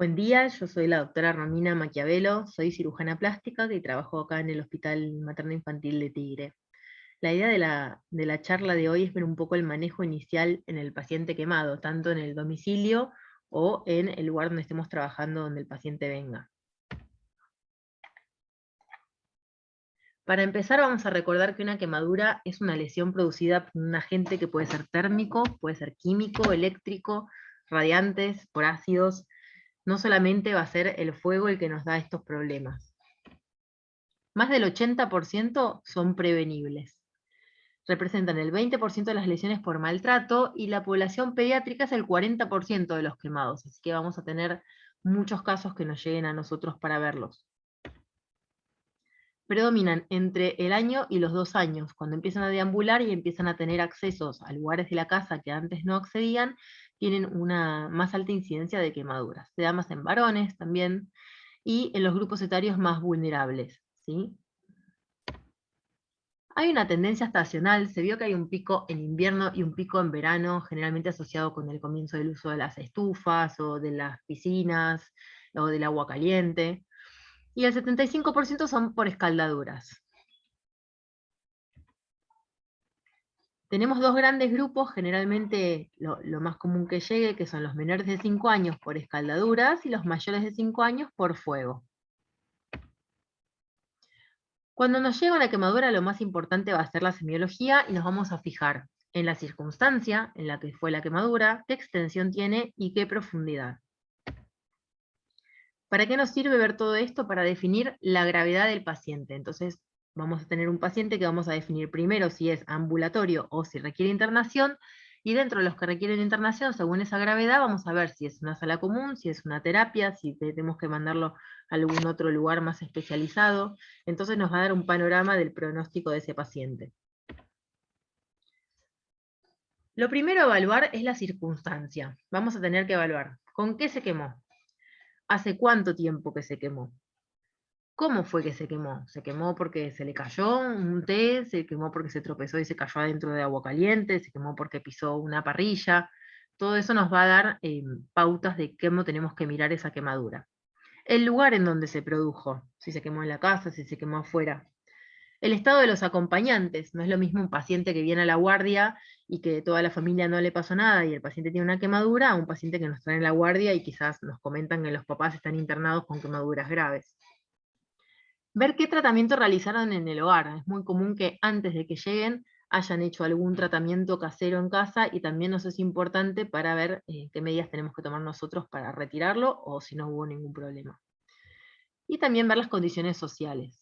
Buen día, yo soy la doctora Romina Maquiavelo, soy cirujana plástica y trabajo acá en el Hospital Materno Infantil de Tigre. La idea de la charla de hoy es ver un poco el manejo inicial en el paciente quemado, tanto en el domicilio o en el lugar donde estemos trabajando donde el paciente venga. Para empezar vamos a recordar que una quemadura es una lesión producida por un agente que puede ser térmico, puede ser químico, eléctrico, radiantes, por ácidos. No solamente va a ser el fuego el que nos da estos problemas. Más del 80% son prevenibles. Representan el 20% de las lesiones por maltrato y la población pediátrica es el 40% de los quemados, así que vamos a tener muchos casos que nos lleguen a nosotros para verlos. Predominan entre el año y los 2 años, cuando empiezan a deambular y empiezan a tener accesos a lugares de la casa que antes no accedían, tienen una más alta incidencia de quemaduras. Se da más en varones también, y en los grupos etarios más vulnerables, ¿sí? Hay una tendencia estacional, se vio que hay un pico en invierno y un pico en verano, generalmente asociado con el comienzo del uso de las estufas, o de las piscinas, o del agua caliente, y el 75% son por escaldaduras. Tenemos dos grandes grupos, generalmente lo más común que llegue, que son los menores de 5 años por escaldaduras, y los mayores de 5 años por fuego. Cuando nos llega una quemadura, lo más importante va a ser la semiología y nos vamos a fijar en la circunstancia en la que fue la quemadura, qué extensión tiene y qué profundidad. ¿Para qué nos sirve ver todo esto? Para definir la gravedad del paciente. Entonces, vamos a tener un paciente que vamos a definir primero si es ambulatorio o si requiere internación, y dentro de los que requieren internación, según esa gravedad, vamos a ver si es una sala común, si es una terapia, si tenemos que mandarlo a algún otro lugar más especializado. Entonces nos va a dar un panorama del pronóstico de ese paciente. Lo primero a evaluar es la circunstancia. Vamos a tener que evaluar con qué se quemó, hace cuánto tiempo que se quemó, ¿cómo fue que se quemó? ¿Se quemó porque se le cayó un té? ¿Se quemó porque se tropezó y se cayó adentro de agua caliente? ¿Se quemó porque pisó una parrilla? Todo eso nos va a dar pautas de cómo tenemos que mirar esa quemadura. El lugar en donde se produjo, si se quemó en la casa, si se quemó afuera. El estado de los acompañantes, no es lo mismo un paciente que viene a la guardia y que toda la familia no le pasó nada y el paciente tiene una quemadura, a un paciente que nos trae en la guardia y quizás nos comentan que los papás están internados con quemaduras graves. Ver qué tratamiento realizaron en el hogar. Es muy común que antes de que lleguen hayan hecho algún tratamiento casero en casa, y también nos es importante para ver qué medidas tenemos que tomar nosotros para retirarlo o si no hubo ningún problema. Y también ver las condiciones sociales.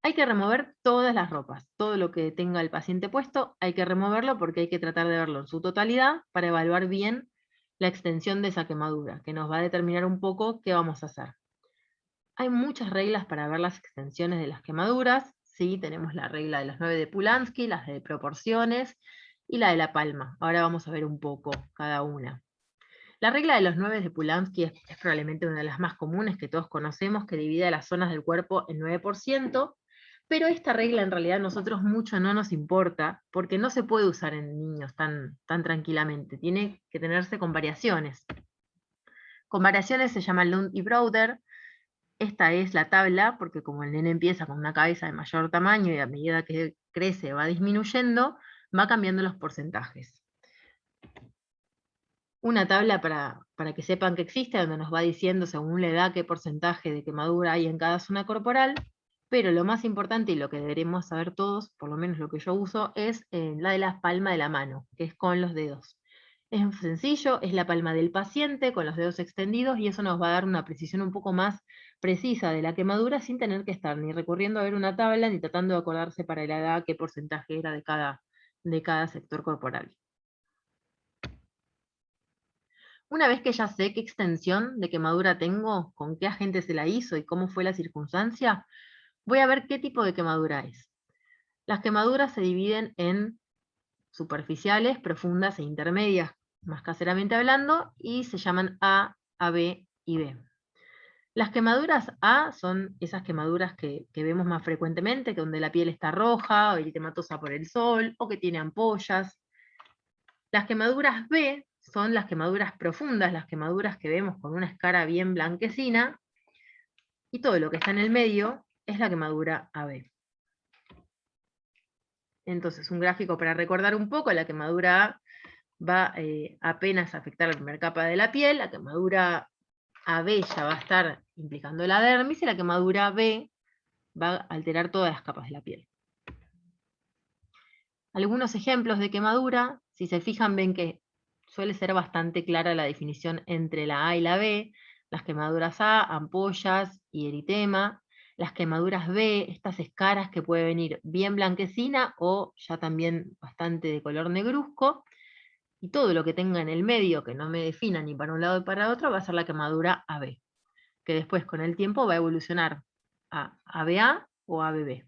Hay que remover todas las ropas, todo lo que tenga el paciente puesto hay que removerlo, porque hay que tratar de verlo en su totalidad para evaluar bien la extensión de esa quemadura, que nos va a determinar un poco qué vamos a hacer. Hay muchas reglas para ver las extensiones de las quemaduras, ¿sí? Tenemos la regla de las 9 de Polanski, las de proporciones y la de la palma. Ahora vamos a ver un poco cada una. La regla de los 9 de Polanski es probablemente una de las más comunes que todos conocemos, que divide las zonas del cuerpo en 9%, pero esta regla en realidad a nosotros mucho no nos importa, porque no se puede usar en niños tan tranquilamente, tiene que tenerse con variaciones. Con variaciones se llama Lund y Browder. Esta es la tabla, porque como el nene empieza con una cabeza de mayor tamaño y a medida que crece va disminuyendo, va cambiando los porcentajes. Una tabla para que sepan que existe, donde nos va diciendo según la edad qué porcentaje de quemadura hay en cada zona corporal, pero lo más importante y lo que deberemos saber todos, por lo menos lo que yo uso, es la de la palma de la mano, que es con los dedos. Es sencillo, es la palma del paciente con los dedos extendidos, y eso nos va a dar una precisión un poco más precisa de la quemadura, sin tener que estar ni recurriendo a ver una tabla, ni tratando de acordarse para la edad qué porcentaje era de cada sector corporal. Una vez que ya sé qué extensión de quemadura tengo, con qué agente se la hizo y cómo fue la circunstancia, voy a ver qué tipo de quemadura es. Las quemaduras se dividen en superficiales, profundas e intermedias, más caseramente hablando, y se llaman A, AB y B. Las quemaduras A son esas quemaduras que vemos más frecuentemente, que donde la piel está roja o eritematosa por el sol, o que tiene ampollas. Las quemaduras B son las quemaduras profundas, las quemaduras que vemos con una escara bien blanquecina, y todo lo que está en el medio es la quemadura AB. Entonces, un gráfico para recordar un poco: la quemadura A va apenas a afectar la primera capa de la piel, la quemadura AB ya va a estar implicando la dermis, y la quemadura B va a alterar todas las capas de la piel. Algunos ejemplos de quemadura: si se fijan, ven que suele ser bastante clara la definición entre la A y la B. Las quemaduras A, ampollas y eritema. Las quemaduras B, estas escaras que puede venir bien blanquecina o ya también bastante de color negruzco. Y todo lo que tenga en el medio, que no me defina ni para un lado ni para otro, va a ser la quemadura AB, que después con el tiempo va a evolucionar a ABA o ABB.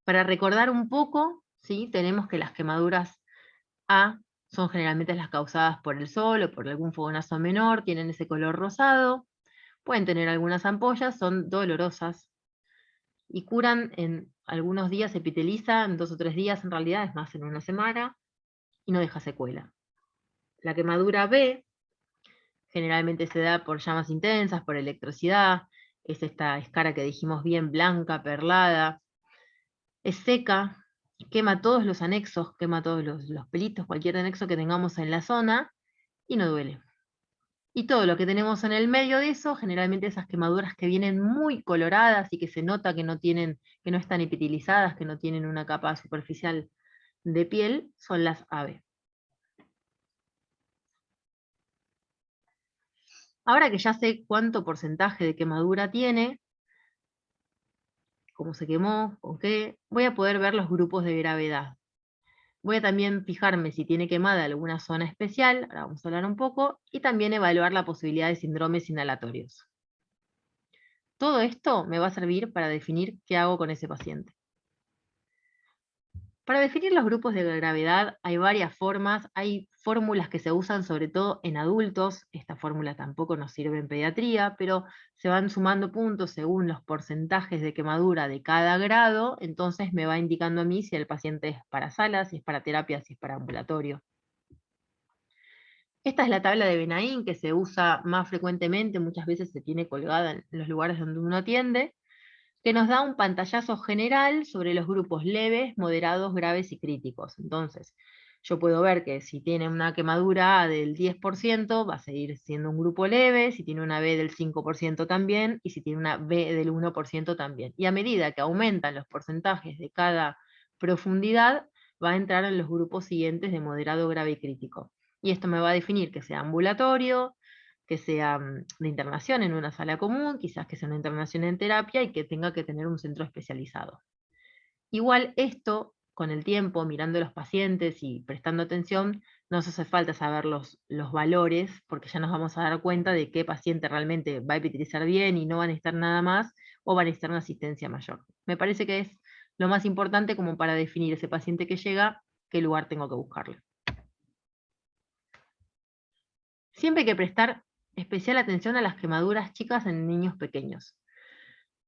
Para recordar un poco, ¿sí?, tenemos que las quemaduras A son generalmente las causadas por el sol o por algún fogonazo menor, tienen ese color rosado, pueden tener algunas ampollas, son dolorosas y curan en algunos días, se epiteliza en 2 o 3 días, en realidad es más en una semana, y no deja secuela. La quemadura B generalmente se da por llamas intensas, por electricidad, es esta escara que dijimos bien blanca, perlada, es seca, quema todos los anexos, quema todos los pelitos, cualquier anexo que tengamos en la zona, y no duele. Y todo lo que tenemos en el medio de eso, generalmente esas quemaduras que vienen muy coloradas y que se nota que no tienen, que no están epitelizadas, que no tienen una capa superficial de piel, son las AB. Ahora que ya sé cuánto porcentaje de quemadura tiene, cómo se quemó, con qué, voy a poder ver los grupos de gravedad. Voy a también fijarme si tiene quemada alguna zona especial, ahora vamos a hablar un poco, y también evaluar la posibilidad de síndromes inhalatorios. Todo esto me va a servir para definir qué hago con ese paciente. Para definir los grupos de gravedad hay varias formas, hay fórmulas que se usan sobre todo en adultos, esta fórmula tampoco nos sirve en pediatría, pero se van sumando puntos según los porcentajes de quemadura de cada grado, entonces me va indicando a mí si el paciente es para sala, si es para terapia, si es para ambulatorio. Esta es la tabla de Benaín que se usa más frecuentemente, muchas veces se tiene colgada en los lugares donde uno atiende, que nos da un pantallazo general sobre los grupos leves, moderados, graves y críticos. Entonces, yo puedo ver que si tiene una quemadura A del 10%, va a seguir siendo un grupo leve, si tiene una B del 5% también, y si tiene una B del 1% también. Y a medida que aumentan los porcentajes de cada profundidad, va a entrar en los grupos siguientes de moderado, grave y crítico. Y esto me va a definir que sea ambulatorio, que sea de internación en una sala común, quizás que sea una internación en terapia y que tenga que tener un centro especializado. Igual esto, con el tiempo, mirando a los pacientes y prestando atención, no nos hace falta saber los valores, porque ya nos vamos a dar cuenta de qué paciente realmente va a epitelizar bien y no va a necesitar nada más, o va a necesitar una asistencia mayor. Me parece que es lo más importante como para definir ese paciente que llega, qué lugar tengo que buscarle. Siempre hay que prestar especial atención a las quemaduras chicas en niños pequeños.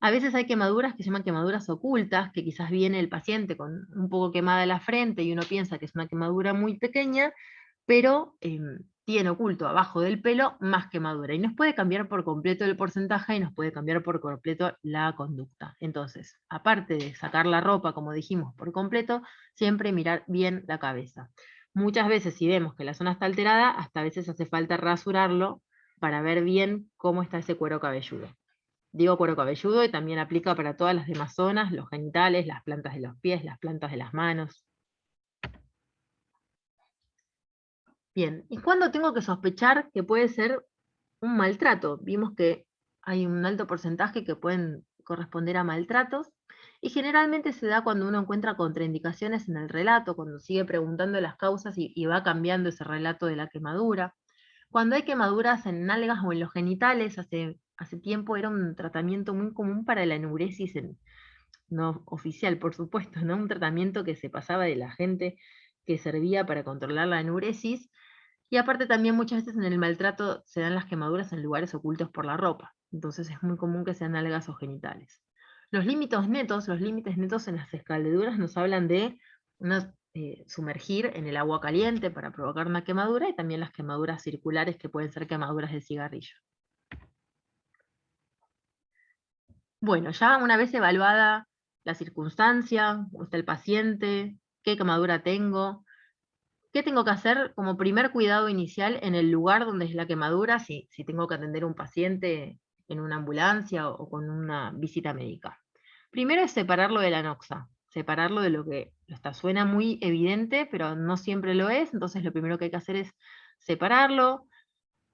A veces hay quemaduras que se llaman quemaduras ocultas, que quizás viene el paciente con un poco quemada la frente y uno piensa que es una quemadura muy pequeña, pero tiene oculto abajo del pelo más quemadura. Y nos puede cambiar por completo el porcentaje y nos puede cambiar por completo la conducta. Entonces, aparte de sacar la ropa, como dijimos, por completo, siempre mirar bien la cabeza. Muchas veces si vemos que la zona está alterada, hasta a veces hace falta rasurarlo para ver bien cómo está ese cuero cabelludo. Digo cuero cabelludo y también aplica para todas las demás zonas, los genitales, las plantas de los pies, las plantas de las manos. Bien, ¿y cuándo tengo que sospechar que puede ser un maltrato? Vimos que hay un alto porcentaje que pueden corresponder a maltratos, y generalmente se da cuando uno encuentra contraindicaciones en el relato, cuando sigue preguntando las causas y va cambiando ese relato de la quemadura. Cuando hay quemaduras en nalgas o en los genitales, hace tiempo era un tratamiento muy común para la enuresis, no oficial, por supuesto, ¿no? Un tratamiento que se pasaba de la gente que servía para controlar la enuresis, y aparte también muchas veces en el maltrato se dan las quemaduras en lugares ocultos por la ropa, entonces es muy común que sean nalgas o genitales. Los límites netos en las escaldaduras nos hablan de unos sumergir en el agua caliente para provocar una quemadura, y también las quemaduras circulares que pueden ser quemaduras de cigarrillo. Bueno, ya una vez evaluada la circunstancia, cómo está el paciente, qué quemadura tengo, ¿qué tengo que hacer como primer cuidado inicial en el lugar donde es la quemadura, si tengo que atender a un paciente en una ambulancia o con una visita médica? Primero es separarlo de la noxa, separarlo de lo que está, suena muy evidente, pero no siempre lo es, entonces lo primero que hay que hacer es separarlo,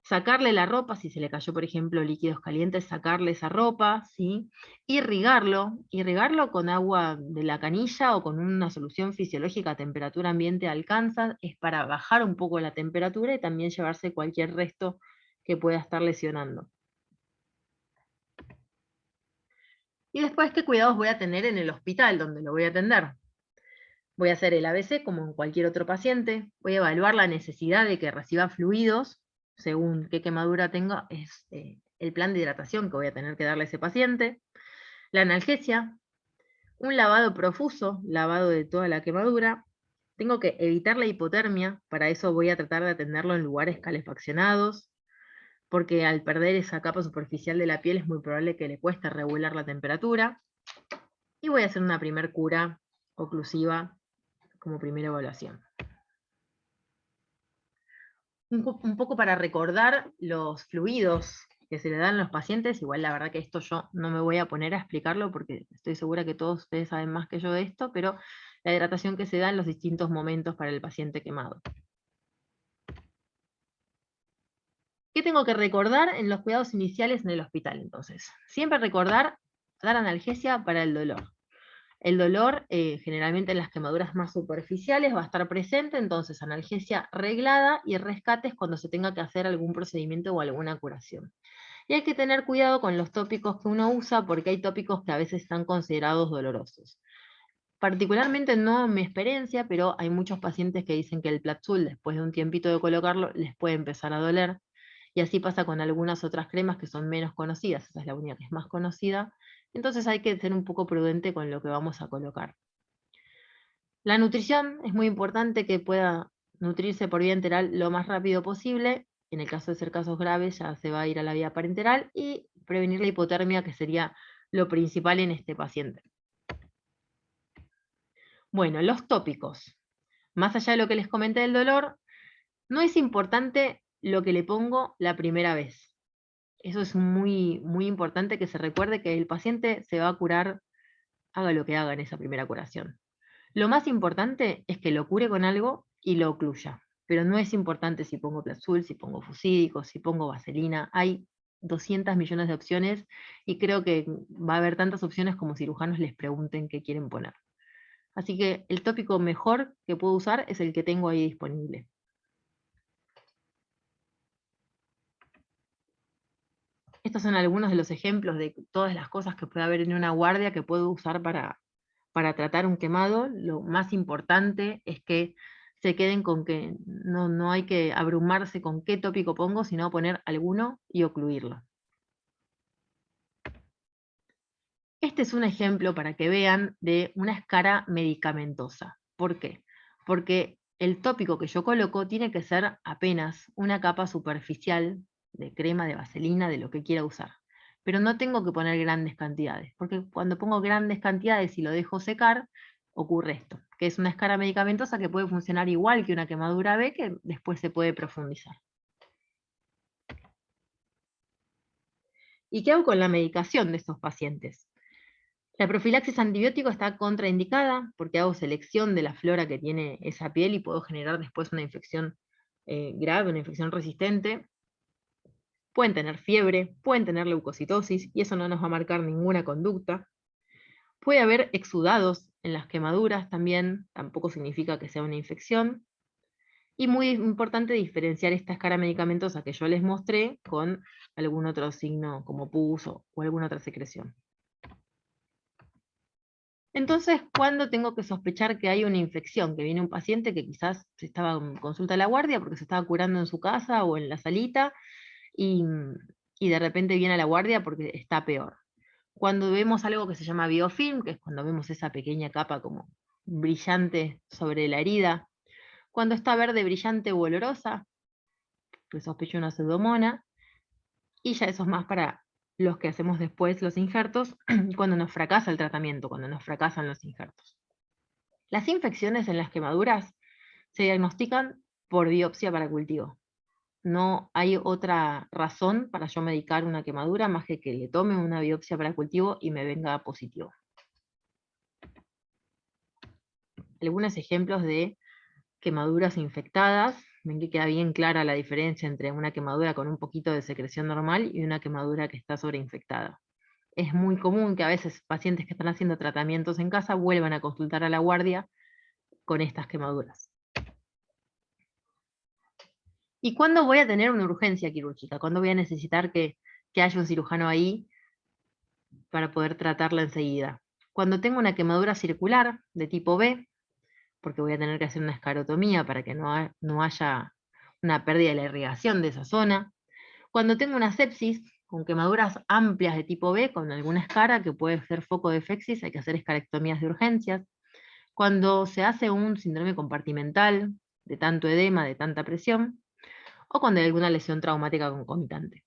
sacarle la ropa, si se le cayó, por ejemplo, líquidos calientes, sacarle esa ropa, ¿sí? Irrigarlo con agua de la canilla o con una solución fisiológica a temperatura ambiente alcanza, es para bajar un poco la temperatura y también llevarse cualquier resto que pueda estar lesionando. Y después, ¿qué cuidados voy a tener en el hospital donde lo voy a atender? Voy a hacer el ABC como en cualquier otro paciente, voy a evaluar la necesidad de que reciba fluidos, según qué quemadura tenga, es el plan de hidratación que voy a tener que darle a ese paciente, la analgesia, un lavado profuso, lavado de toda la quemadura, tengo que evitar la hipotermia, para eso voy a tratar de atenderlo en lugares calefaccionados, porque al perder esa capa superficial de la piel es muy probable que le cueste regular la temperatura, y voy a hacer una primer cura oclusiva como primera evaluación. Un poco para recordar los fluidos que se le dan a los pacientes, igual la verdad que esto yo no me voy a poner a explicarlo porque estoy segura que todos ustedes saben más que yo de esto, pero la hidratación que se da en los distintos momentos para el paciente quemado. ¿Qué tengo que recordar en los cuidados iniciales en el hospital entonces? Siempre recordar dar analgesia para el dolor. El dolor, generalmente en las quemaduras más superficiales, va a estar presente, entonces analgesia reglada y rescates cuando se tenga que hacer algún procedimiento o alguna curación. Y hay que tener cuidado con los tópicos que uno usa, porque hay tópicos que a veces están considerados dolorosos. Particularmente no en mi experiencia, pero hay muchos pacientes que dicen que el Platzul, después de un tiempito de colocarlo, les puede empezar a doler. Y así pasa con algunas otras cremas que son menos conocidas, esa es la única que es más conocida. Entonces hay que ser un poco prudente con lo que vamos a colocar. La nutrición es muy importante, que pueda nutrirse por vía enteral lo más rápido posible. En el caso de ser casos graves ya se va a ir a la vía parenteral, y prevenir la hipotermia, que sería lo principal en este paciente. Bueno, los tópicos. Más allá de lo que les comenté del dolor, no es importante lo que le pongo la primera vez. Eso es muy, muy importante, que se recuerde que el paciente se va a curar, haga lo que haga en esa primera curación. Lo más importante es que lo cure con algo y lo ocluya. Pero no es importante si pongo Plazul, si pongo fusídico, si pongo vaselina. Hay 200 millones de opciones, y creo que va a haber tantas opciones como cirujanos les pregunten qué quieren poner. Así que el tópico mejor que puedo usar es el que tengo ahí disponible. Estos son algunos de los ejemplos de todas las cosas que puede haber en una guardia que puedo usar para tratar un quemado. Lo más importante es que se queden con que no hay que abrumarse con qué tópico pongo, sino poner alguno y ocluirlo. Este es un ejemplo para que vean de una escara medicamentosa. ¿Por qué? Porque el tópico que yo coloco tiene que ser apenas una capa superficial de crema, de vaselina, de lo que quiera usar. Pero no tengo que poner grandes cantidades, porque cuando pongo grandes cantidades y lo dejo secar, ocurre esto, que es una escara medicamentosa que puede funcionar igual que una quemadura B, que después se puede profundizar. ¿Y qué hago con la medicación de estos pacientes? La profilaxis antibiótico está contraindicada porque hago selección de la flora que tiene esa piel y puedo generar después una infección grave, una infección resistente. Pueden tener fiebre, pueden tener leucocitosis, y eso no nos va a marcar ninguna conducta. Puede haber exudados en las quemaduras también, tampoco significa que sea una infección. Y muy importante diferenciar esta escara medicamentosa que yo les mostré con algún otro signo como pus o alguna otra secreción. Entonces, ¿cuándo tengo que sospechar que hay una infección? Que viene un paciente que quizás se estaba en consulta a la guardia porque se estaba curando en su casa o en la salita, y, y de repente viene a la guardia porque está peor. Cuando vemos algo que se llama biofilm, que es cuando vemos esa pequeña capa como brillante sobre la herida. Cuando está verde brillante u olorosa, pues sospecho una pseudomonas. Y ya eso es más para los que hacemos después los injertos, cuando nos fracasa el tratamiento, cuando nos fracasan los injertos. Las infecciones en las quemaduras se diagnostican por biopsia para cultivo. No hay otra razón para yo medicar una quemadura más que le tome una biopsia para cultivo y me venga positivo. Algunos ejemplos de quemaduras infectadas. Ven que queda bien clara la diferencia entre una quemadura con un poquito de secreción normal y una quemadura que está sobreinfectada. Es muy común que a veces pacientes que están haciendo tratamientos en casa vuelvan a consultar a la guardia con estas quemaduras. ¿Y cuándo voy a tener una urgencia quirúrgica? ¿Cuándo voy a necesitar que haya un cirujano ahí para poder tratarla enseguida? Cuando tengo una quemadura circular de tipo B, porque voy a tener que hacer una escarotomía para que no haya una pérdida de la irrigación de esa zona. Cuando tengo una sepsis con quemaduras amplias de tipo B, con alguna escara que puede ser foco de fexis, hay que hacer escarectomías de urgencias. Cuando se hace un síndrome compartimental, de tanto edema, de tanta presión, o cuando hay alguna lesión traumática concomitante.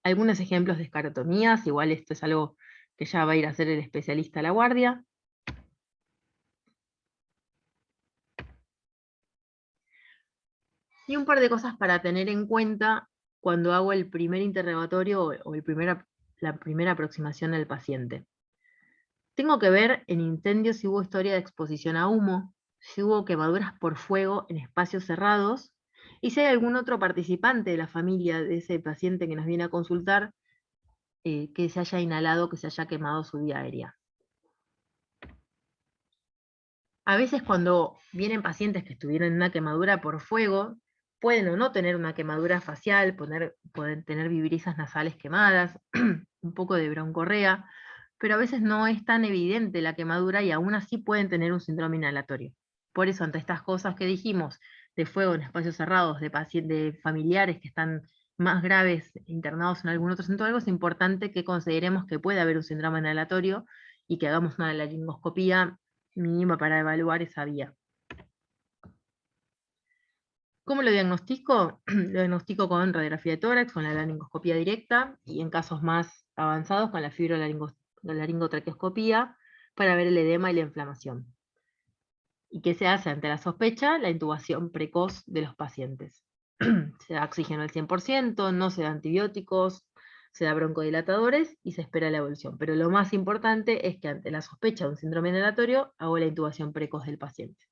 Algunos ejemplos de escarotomías, igual esto es algo que ya va a ir a hacer el especialista a la guardia. Y un par de cosas para tener en cuenta cuando hago el primer interrogatorio o la primera aproximación al paciente. Tengo que ver en incendios si hubo historia de exposición a humo, si hubo quemaduras por fuego en espacios cerrados, y si hay algún otro participante de la familia de ese paciente que nos viene a consultar que se haya inhalado, que se haya quemado su vía aérea. A veces cuando vienen pacientes que estuvieron en una quemadura por fuego, pueden o no tener una quemadura facial, pueden tener vibrisas nasales quemadas, un poco de broncorrea, pero a veces no es tan evidente la quemadura y aún así pueden tener un síndrome inhalatorio. Por eso, ante estas cosas que dijimos, de fuego en espacios cerrados, de familiares que están más graves internados en algún otro centro, algo es importante que consideremos que puede haber un síndrome inhalatorio y que hagamos una laringoscopía mínima para evaluar esa vía. ¿Cómo lo diagnostico? Lo diagnostico con radiografía de tórax, con la laringoscopía directa, y en casos más avanzados con la fibrolaringotraqueoscopía para ver el edema y la inflamación. ¿Y qué se hace ante la sospecha? La intubación precoz de los pacientes. Se da oxígeno al 100%, no se da antibióticos, se da broncodilatadores y se espera la evolución. Pero lo más importante es que ante la sospecha de un síndrome inhalatorio, hago la intubación precoz del paciente.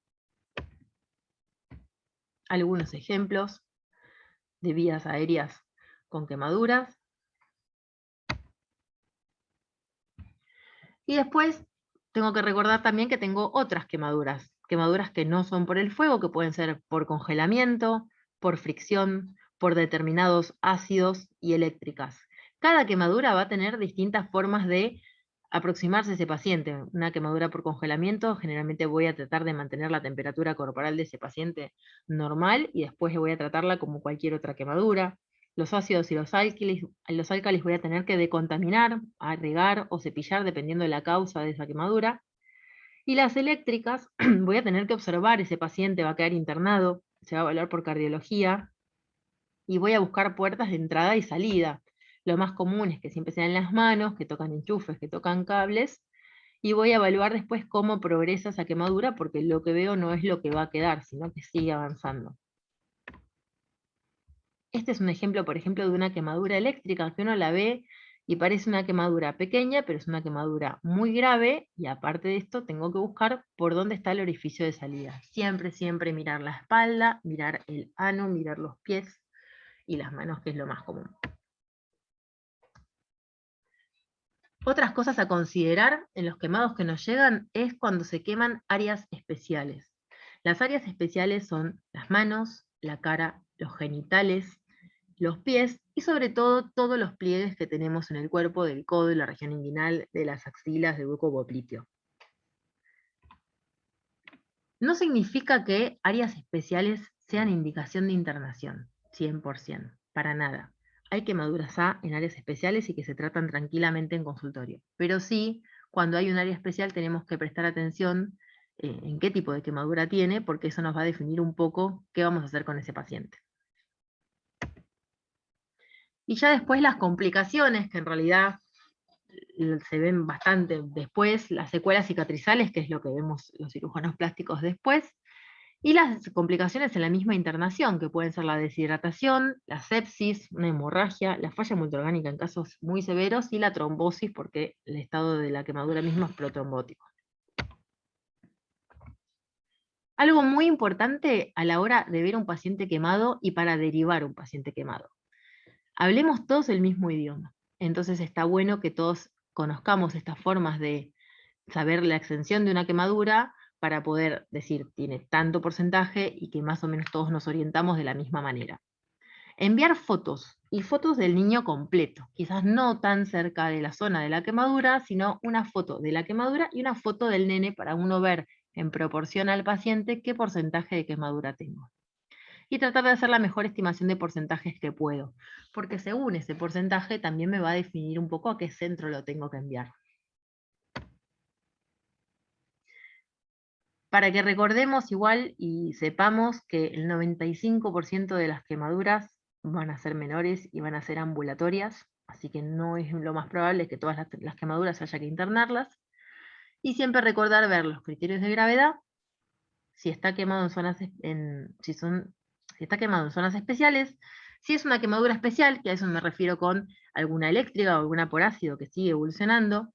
Algunos ejemplos de vías aéreas con quemaduras. Y después tengo que recordar también que tengo otras quemaduras, quemaduras que no son por el fuego, que pueden ser por congelamiento, por fricción, por determinados ácidos y eléctricas. Cada quemadura va a tener distintas formas de aproximarse a ese paciente. Una quemadura por congelamiento, generalmente voy a tratar de mantener la temperatura corporal de ese paciente normal y después voy a tratarla como cualquier otra quemadura. Los ácidos y los álcalis voy a tener que decontaminar, agregar o cepillar dependiendo de la causa de esa quemadura. Y las eléctricas voy a tener que observar ese paciente, va a quedar internado, se va a evaluar por cardiología y voy a buscar puertas de entrada y salida. Lo más común es que siempre sean las manos, que tocan enchufes, que tocan cables, y voy a evaluar después cómo progresa esa quemadura porque lo que veo no es lo que va a quedar, sino que sigue avanzando. Este es un ejemplo, por ejemplo, de una quemadura eléctrica que uno la ve y parece una quemadura pequeña, pero es una quemadura muy grave y aparte de esto tengo que buscar por dónde está el orificio de salida. Siempre, siempre mirar la espalda, mirar el ano, mirar los pies y las manos, que es lo más común. Otras cosas a considerar en los quemados que nos llegan es cuando se queman áreas especiales. Las áreas especiales son las manos, la cara, los genitales, los pies y sobre todo todos los pliegues que tenemos en el cuerpo, del codo, de la región inguinal, de las axilas, del hueco popliteo. No significa que áreas especiales sean indicación de internación, 100%, para nada. Hay quemaduras A en áreas especiales y que se tratan tranquilamente en consultorio, pero sí, cuando hay un área especial tenemos que prestar atención en qué tipo de quemadura tiene, porque eso nos va a definir un poco qué vamos a hacer con ese paciente. Y ya después las complicaciones, que en realidad se ven bastante después, las secuelas cicatrizales, que es lo que vemos los cirujanos plásticos después, y las complicaciones en la misma internación, que pueden ser la deshidratación, la sepsis, una hemorragia, la falla multiorgánica en casos muy severos, y la trombosis, porque el estado de la quemadura misma es protrombótico. Algo muy importante a la hora de ver un paciente quemado y para derivar un paciente quemado. Hablemos todos el mismo idioma. Entonces está bueno que todos conozcamos estas formas de saber la extensión de una quemadura para poder decir tiene tanto porcentaje y que más o menos todos nos orientamos de la misma manera. Enviar fotos, y fotos del niño completo, quizás no tan cerca de la zona de la quemadura, sino una foto de la quemadura y una foto del nene para uno ver en proporción al paciente qué porcentaje de quemadura tengo. Y tratar de hacer la mejor estimación de porcentajes que puedo, porque según ese porcentaje también me va a definir un poco a qué centro lo tengo que enviar. Para que recordemos igual y sepamos que el 95% de las quemaduras van a ser menores y van a ser ambulatorias, así que no es lo más probable que todas las quemaduras haya que internarlas. Y siempre recordar ver los criterios de gravedad, si está quemado en zonas, si está quemado en zonas especiales, si es una quemadura especial, que a eso me refiero con alguna eléctrica o alguna por ácido que sigue evolucionando,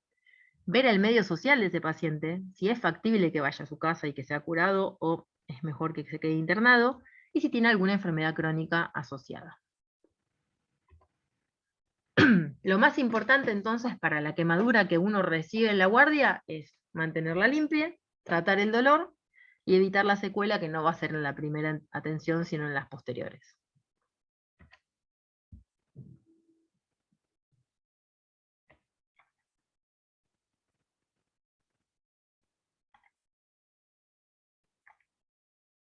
ver el medio social de ese paciente, si es factible que vaya a su casa y que sea curado o es mejor que se quede internado, y si tiene alguna enfermedad crónica asociada. Lo más importante entonces para la quemadura que uno recibe en la guardia es mantenerla limpia, tratar el dolor y evitar la secuela que no va a ser en la primera atención sino en las posteriores.